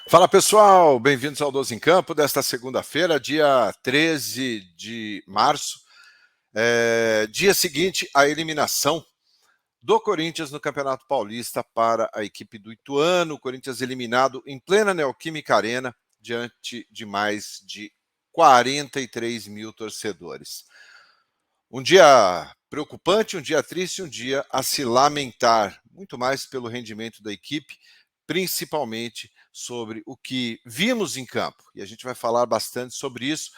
Fala pessoal, bem-vindos ao 12 em Campo desta segunda-feira, dia 13 de março, dia seguinte à eliminação do Corinthians no Campeonato Paulista para a equipe do Ituano. O Corinthians eliminado em plena Neoquímica Arena, diante de mais de 43 mil torcedores. Um dia preocupante, um dia triste, um dia a se lamentar, muito mais pelo rendimento da equipe, principalmente sobre o que vimos em campo. E a gente vai falar bastante sobre isso,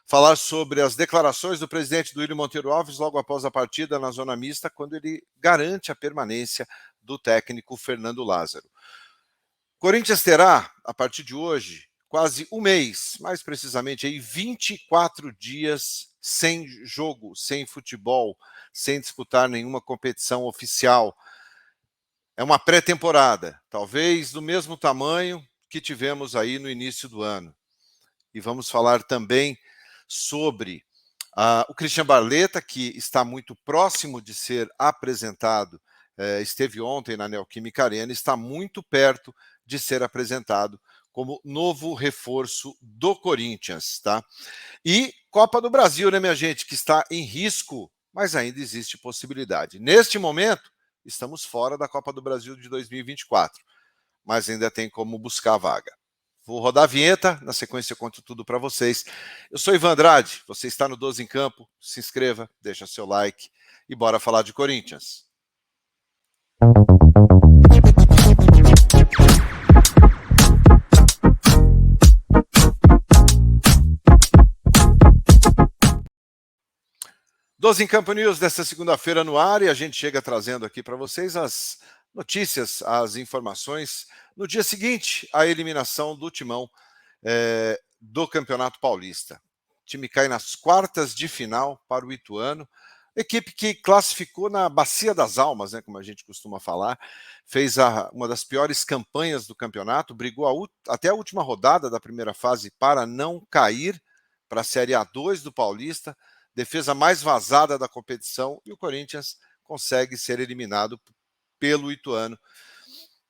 falar sobre as declarações do presidente Duílio Monteiro Alves logo após a partida na zona mista, quando ele garante a permanência do técnico Fernando Lázaro. Corinthians terá, a partir de hoje, quase um mês, mais precisamente aí 24 dias sem jogo, sem futebol, sem disputar nenhuma competição oficial. É uma pré-temporada, talvez do mesmo tamanho que tivemos aí no início do ano. E vamos falar também sobre o Christian Barletta, que está muito próximo de ser apresentado, esteve ontem na Neoquímica Arena, está muito perto de ser apresentado como novo reforço do Corinthians, tá? E Copa do Brasil, né, minha gente, que está em risco, mas ainda existe possibilidade. Neste momento, estamos fora da Copa do Brasil de 2024, mas ainda tem como buscar a vaga. Vou rodar a vinheta, na sequência eu conto tudo para vocês. Eu sou Ivan Andrade, você está no 12 em Campo, se inscreva, deixa seu like e bora falar de Corinthians. Doze em Campo News desta segunda-feira no ar, e a gente chega trazendo aqui para vocês as notícias, as informações no dia seguinte à eliminação do Timão do Campeonato Paulista. O time cai nas quartas de final para o Ituano, equipe que classificou na Bacia das Almas, né, como a gente costuma falar, fez uma das piores campanhas do campeonato, brigou até a última rodada da primeira fase para não cair para a Série A2 do Paulista, defesa mais vazada da competição, e o Corinthians consegue ser eliminado pelo Ituano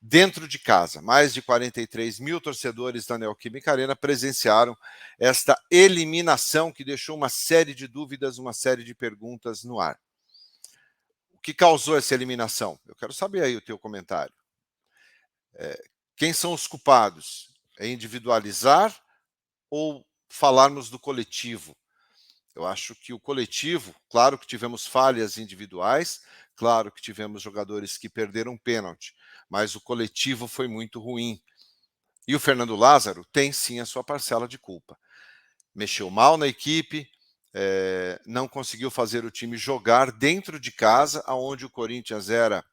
dentro de casa. Mais de 43 mil torcedores da Neoquímica Arena presenciaram esta eliminação que deixou uma série de dúvidas, uma série de perguntas no ar. O que causou essa eliminação? Eu quero saber aí o teu comentário. Quem são os culpados? É individualizar ou falarmos do coletivo? Eu acho que o coletivo, claro que tivemos falhas individuais, claro que tivemos jogadores que perderam pênalti, mas o coletivo foi muito ruim. E o Fernando Lázaro tem sim a sua parcela de culpa. Mexeu mal na equipe, não conseguiu fazer o time jogar dentro de casa, onde o Corinthians era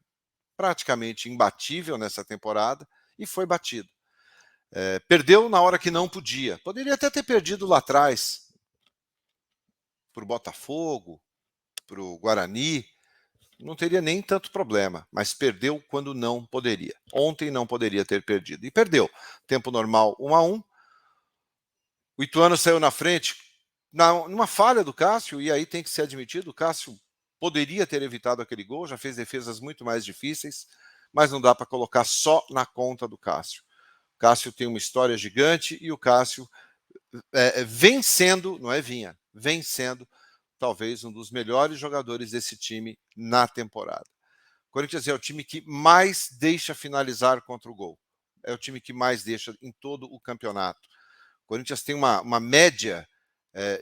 praticamente imbatível nessa temporada, e foi batido. Perdeu na hora que não podia. Poderia até ter perdido lá atrás, para o Botafogo, para o Guarani, não teria nem tanto problema, mas perdeu quando não poderia. Ontem não poderia ter perdido, e perdeu. Tempo normal 1-1. O Ituano saiu na frente numa falha do Cássio, e aí tem que ser admitido, o Cássio poderia ter evitado aquele gol, já fez defesas muito mais difíceis, mas não dá para colocar só na conta do Cássio. O Cássio tem uma história gigante, e o Cássio vem sendo, não é vinha, vem sendo talvez um dos melhores jogadores desse time na temporada. O Corinthians é o time que mais deixa finalizar contra o gol. É o time que mais deixa em todo o campeonato. O Corinthians tem uma média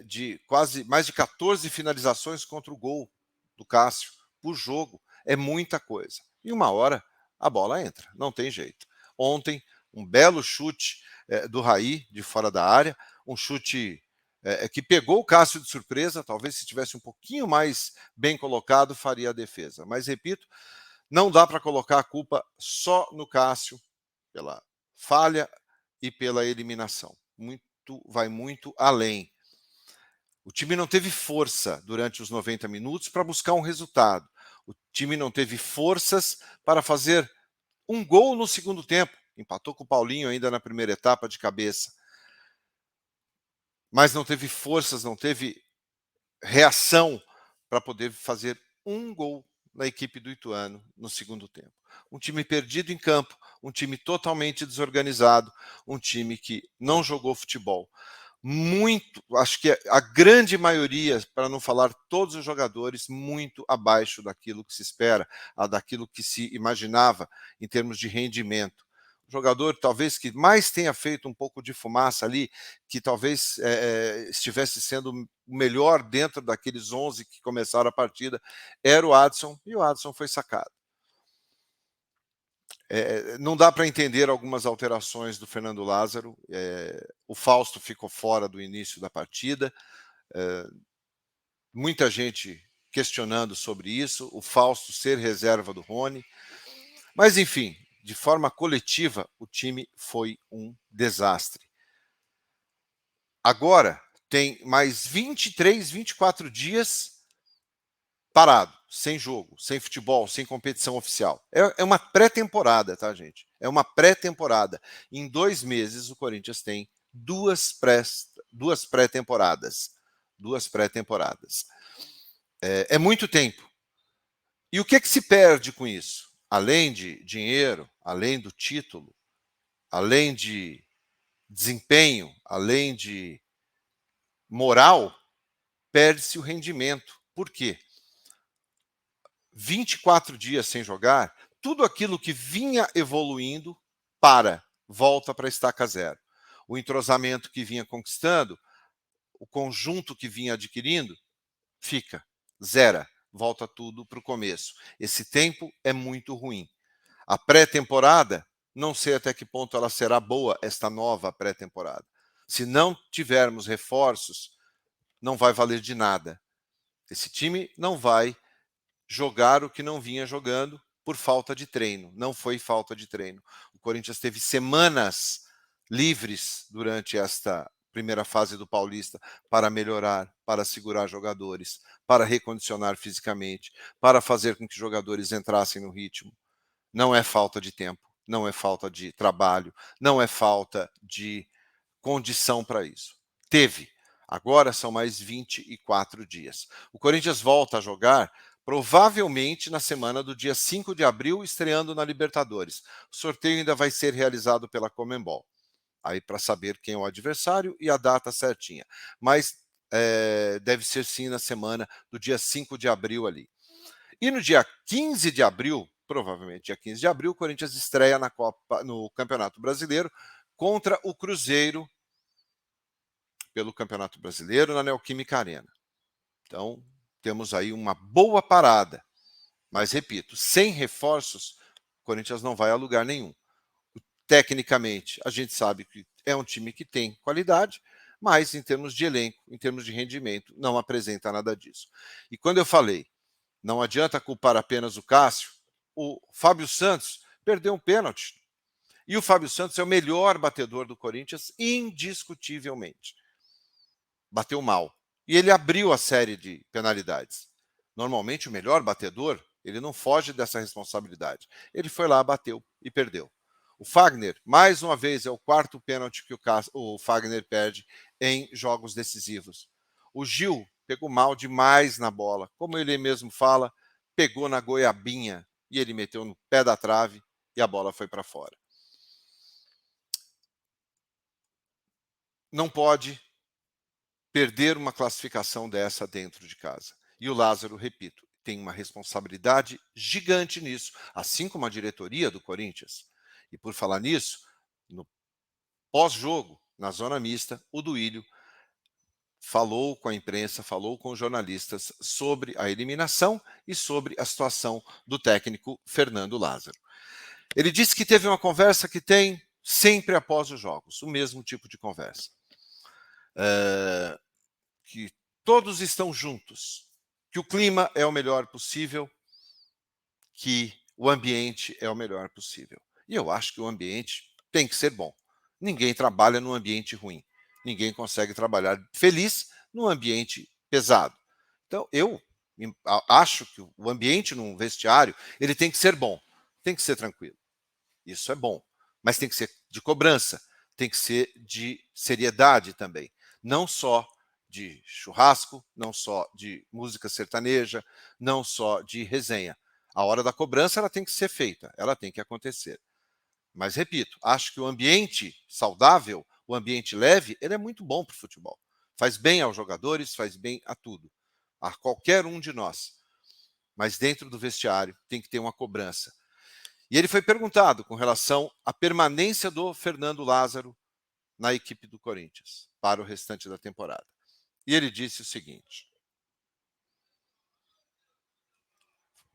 de quase mais de 14 finalizações contra o gol do Cássio por jogo. É muita coisa. E uma hora a bola entra, não tem jeito. Ontem, um belo chute do Raí, de fora da área, um chute que pegou o Cássio de surpresa, talvez se tivesse um pouquinho mais bem colocado, faria a defesa. Mas, repito, não dá para colocar a culpa só no Cássio pela falha e pela eliminação. Vai muito além. O time não teve força durante os 90 minutos para buscar um resultado. O time não teve forças para fazer um gol no segundo tempo. Empatou com o Paulinho ainda na primeira etapa de cabeça. Mas não teve forças, não teve reação para poder fazer um gol na equipe do Ituano no segundo tempo. um time perdido em campo, um time totalmente desorganizado, um time que não jogou futebol. Muito, acho que a grande maioria, para não falar todos os jogadores, muito abaixo daquilo que se espera, daquilo que se imaginava em termos de rendimento. O jogador talvez que mais tenha feito um pouco de fumaça ali, que talvez estivesse sendo o melhor dentro daqueles 11 que começaram a partida, era o Adson, e o Adson foi sacado. Não dá para entender algumas alterações do Fernando Lázaro. O Fausto ficou fora do início da partida. Muita gente questionando sobre isso, o Fausto ser reserva do Rony. Mas, enfim, de forma coletiva, o time foi um desastre. Agora, tem mais 23, 24 dias parado, sem jogo, sem futebol, sem competição oficial. É uma pré-temporada, tá, gente? É uma pré-temporada. Em 2 meses, o Corinthians tem duas pré-temporadas. Duas pré-temporadas. É muito tempo. E o que se perde com isso? Além de dinheiro, além do título, além de desempenho, além de moral, perde-se o rendimento. Por quê? 24 dias sem jogar, tudo aquilo que vinha evoluindo volta para a estaca zero. O entrosamento que vinha conquistando, o conjunto que vinha adquirindo, fica, zera, volta tudo para o começo. Esse tempo é muito ruim. A pré-temporada, não sei até que ponto ela será boa, esta nova pré-temporada. Se não tivermos reforços, não vai valer de nada. Esse time não vai jogar o que não vinha jogando por falta de treino. Não foi falta de treino. O Corinthians teve semanas livres durante esta primeira fase do Paulista para melhorar, para segurar jogadores, para recondicionar fisicamente, para fazer com que jogadores entrassem no ritmo. Não é falta de tempo, não é falta de trabalho, não é falta de condição para isso. Teve. Agora são mais 24 dias. O Corinthians volta a jogar provavelmente na semana do dia 5 de abril, estreando na Libertadores. O sorteio ainda vai ser realizado pela Conmebol. Aí para saber quem é o adversário e a data certinha. Mas deve ser sim na semana do dia 5 de abril ali. E no dia 15 de abril, provavelmente dia 15 de abril, o Corinthians estreia no Campeonato Brasileiro contra o Cruzeiro pelo Campeonato Brasileiro na Neoquímica Arena. Então, temos aí uma boa parada. Mas, repito, sem reforços, o Corinthians não vai a lugar nenhum. Tecnicamente, a gente sabe que é um time que tem qualidade, mas em termos de elenco, em termos de rendimento, não apresenta nada disso. E quando eu falei, não adianta culpar apenas o Cássio, o Fábio Santos perdeu um pênalti. E o Fábio Santos é o melhor batedor do Corinthians, indiscutivelmente. Bateu mal. E ele abriu a série de penalidades. Normalmente, o melhor batedor, ele não foge dessa responsabilidade. Ele foi lá, bateu e perdeu. O Fagner, mais uma vez, é o quarto pênalti que o Fagner perde em jogos decisivos. O Gil pegou mal demais na bola. Como ele mesmo fala, pegou na goiabinha e ele meteu no pé da trave e a bola foi para fora. Não pode perder uma classificação dessa dentro de casa. E o Lázaro, repito, tem uma responsabilidade gigante nisso, assim como a diretoria do Corinthians. E por falar nisso, no pós-jogo, na zona mista, o Duílio falou com a imprensa, falou com os jornalistas sobre a eliminação e sobre a situação do técnico Fernando Lázaro. Ele disse que teve uma conversa que tem sempre após os jogos, o mesmo tipo de conversa. Que todos estão juntos, que o clima é o melhor possível, que o ambiente é o melhor possível. E eu acho que o ambiente tem que ser bom. Ninguém trabalha num ambiente ruim. Ninguém consegue trabalhar feliz num ambiente pesado. Então, eu acho que o ambiente num vestiário ele tem que ser bom, tem que ser tranquilo. Isso é bom, mas tem que ser de cobrança, tem que ser de seriedade também. Não só de churrasco, não só de música sertaneja, não só de resenha. A hora da cobrança ela tem que ser feita, ela tem que acontecer. Mas, repito, acho que o ambiente saudável, o ambiente leve, ele é muito bom para o futebol. Faz bem aos jogadores, faz bem a tudo, a qualquer um de nós. Mas dentro do vestiário tem que ter uma cobrança. E ele foi perguntado com relação à permanência do Fernando Lázaro na equipe do Corinthians para o restante da temporada. E ele disse o seguinte: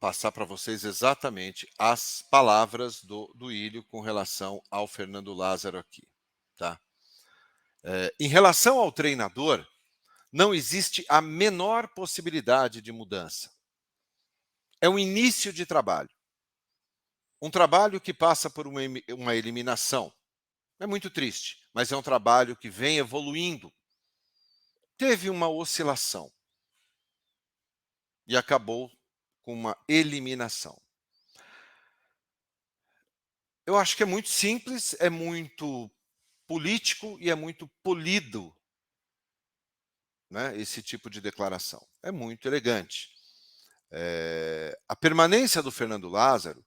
passar para vocês exatamente as palavras do Ilho com relação ao Fernando Lázaro aqui, tá? Em relação ao treinador, não existe a menor possibilidade de mudança. É um início de trabalho. Um trabalho que passa por uma eliminação. É muito triste, mas é um trabalho que vem evoluindo. Teve uma oscilação e acabou com uma eliminação. Eu acho que é muito simples, é muito político e é muito polido, né, esse tipo de declaração. É muito elegante. A permanência do Fernando Lázaro,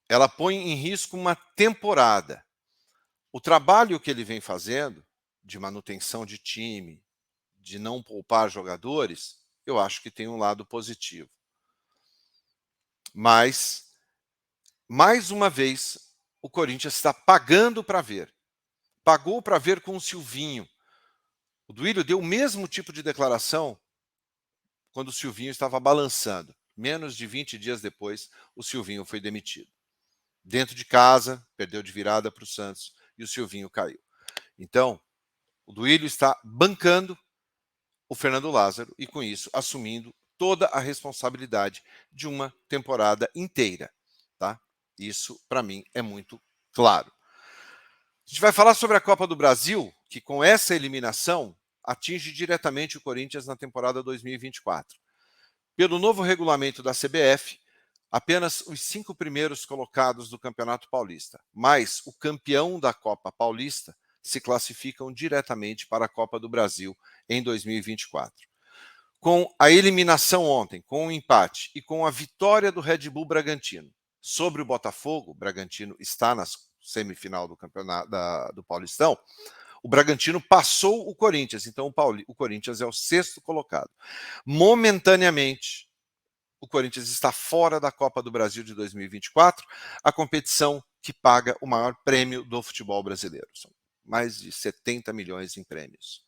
ela põe em risco uma temporada. O trabalho que ele vem fazendo, de manutenção de time, de não poupar jogadores, eu acho que tem um lado positivo. Mas, mais uma vez, o Corinthians está pagando para ver. Pagou para ver com o Silvinho. O Duílio deu o mesmo tipo de declaração quando o Silvinho estava balançando. Menos de 20 dias depois, o Silvinho foi demitido. Dentro de casa, perdeu de virada para o Santos e o Silvinho caiu. Então, o Duílio está bancando o Fernando Lázaro e, com isso, assumindo toda a responsabilidade de uma temporada inteira. Tá? Isso, para mim, é muito claro. A gente vai falar sobre a Copa do Brasil, que com essa eliminação atinge diretamente o Corinthians na temporada 2024. Pelo novo regulamento da CBF, apenas os 5 primeiros colocados do Campeonato Paulista, mais o campeão da Copa Paulista, se classificam diretamente para a Copa do Brasil em 2024. Com a eliminação ontem, com o empate e com a vitória do Red Bull Bragantino sobre o Botafogo, o Bragantino está na semifinal do campeonato do Paulistão, o Bragantino passou o Corinthians, então o Corinthians é o 6º colocado. Momentaneamente, o Corinthians está fora da Copa do Brasil de 2024, a competição que paga o maior prêmio do futebol brasileiro. São mais de 70 milhões em prêmios.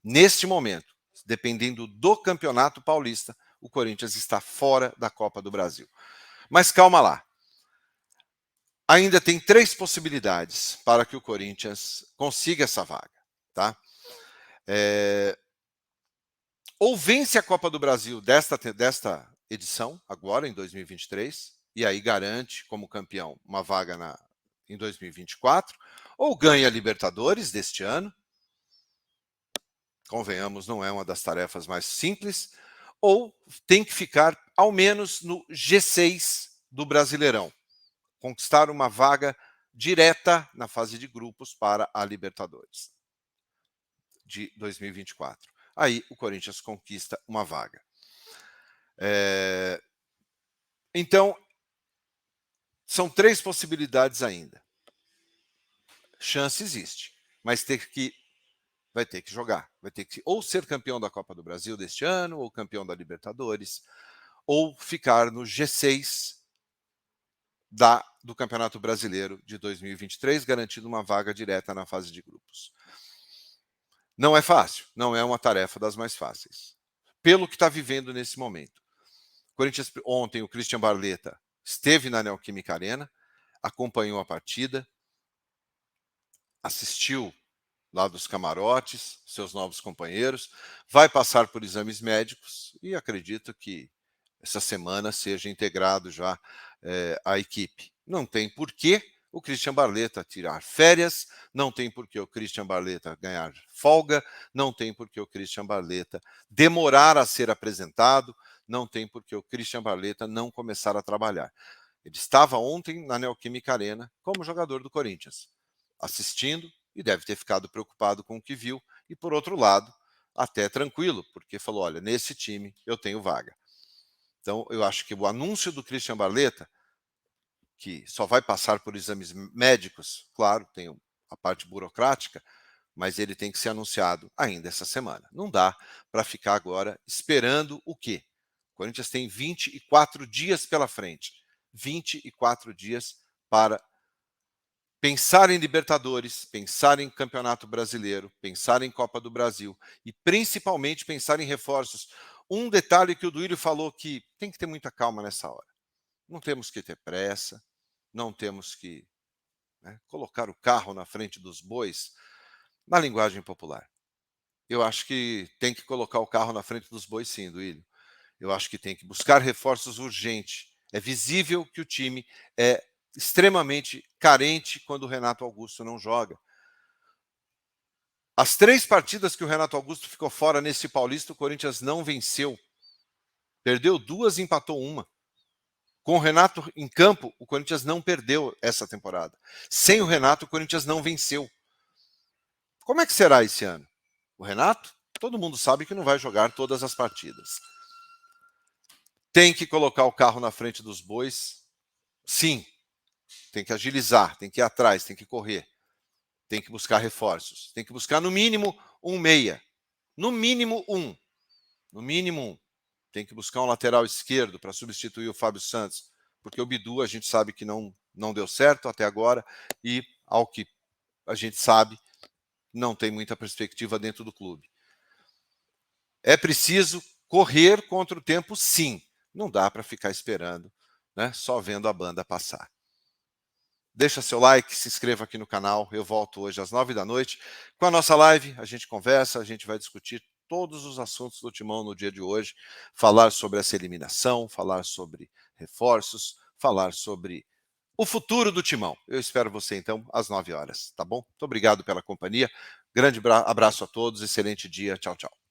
Neste momento, dependendo do Campeonato Paulista, o Corinthians está fora da Copa do Brasil. Mas calma lá. Ainda tem 3 possibilidades para que o Corinthians consiga essa vaga. Tá? Ou vence a Copa do Brasil desta edição, agora em 2023, e aí garante como campeão uma vaga em 2024, ou ganha a Libertadores deste ano, convenhamos, não é uma das tarefas mais simples, ou tem que ficar ao menos no G6 do Brasileirão, conquistar uma vaga direta na fase de grupos para a Libertadores de 2024. Aí o Corinthians conquista uma vaga. Então, são 3 possibilidades ainda. Chance existe, mas vai ter que jogar. Vai ter que ou ser campeão da Copa do Brasil deste ano, ou campeão da Libertadores, ou ficar no G6 do Campeonato Brasileiro de 2023, garantindo uma vaga direta na fase de grupos. Não é fácil, não é uma tarefa das mais fáceis. Pelo que está vivendo nesse momento. Corinthians, ontem, o Christian Barletta esteve na Neoquímica Arena, acompanhou a partida, assistiu lá dos camarotes, seus novos companheiros, vai passar por exames médicos e acredito que essa semana seja integrado já à equipe. Não tem porquê o Christian Barletta tirar férias, não tem porquê o Christian Barletta ganhar folga, não tem porquê o Christian Barletta demorar a ser apresentado, não tem porquê o Christian Barletta não começar a trabalhar. Ele estava ontem na Neoquímica Arena como jogador do Corinthians, assistindo, e deve ter ficado preocupado com o que viu, e por outro lado, até tranquilo, porque falou, olha, nesse time eu tenho vaga. Então, eu acho que o anúncio do Christian Barletta, que só vai passar por exames médicos, claro, tem a parte burocrática, mas ele tem que ser anunciado ainda essa semana. Não dá para ficar agora esperando o quê? O Corinthians tem 24 dias pela frente. 24 dias para pensar em Libertadores, pensar em Campeonato Brasileiro, pensar em Copa do Brasil e principalmente pensar em reforços. Um detalhe que o Duílio falou que tem que ter muita calma nessa hora. Não temos que ter pressa, não temos que, né, colocar o carro na frente dos bois, na linguagem popular. Eu acho que tem que colocar o carro na frente dos bois sim, Duílio. Eu acho que tem que buscar reforços urgentes. É visível que o time é extremamente carente quando o Renato Augusto não joga. As 3 partidas que o Renato Augusto ficou fora nesse Paulista, o Corinthians não venceu. Perdeu 2 e empatou 1. Com o Renato em campo, o Corinthians não perdeu essa temporada. Sem o Renato, o Corinthians não venceu. Como é que será esse ano? O Renato, todo mundo sabe que não vai jogar todas as partidas. Tem que colocar o carro na frente dos bois? Sim. Tem que agilizar, tem que ir atrás, tem que correr. Tem que buscar reforços. Tem que buscar no mínimo um meia. No mínimo um. No mínimo um. Tem que buscar um lateral esquerdo para substituir o Fábio Santos. Porque o Bidu a gente sabe que não deu certo até agora. E, ao que a gente sabe, não tem muita perspectiva dentro do clube. É preciso correr contra o tempo, sim. Não dá para ficar esperando, né, só vendo a banda passar. Deixa seu like, se inscreva aqui no canal. Eu volto hoje às 9 da noite com a nossa live. A gente conversa, a gente vai discutir todos os assuntos do Timão no dia de hoje. Falar sobre essa eliminação, falar sobre reforços, falar sobre o futuro do Timão. Eu espero você, então, às 9 horas, tá bom? Muito obrigado pela companhia. Grande abraço a todos, excelente dia. Tchau, tchau.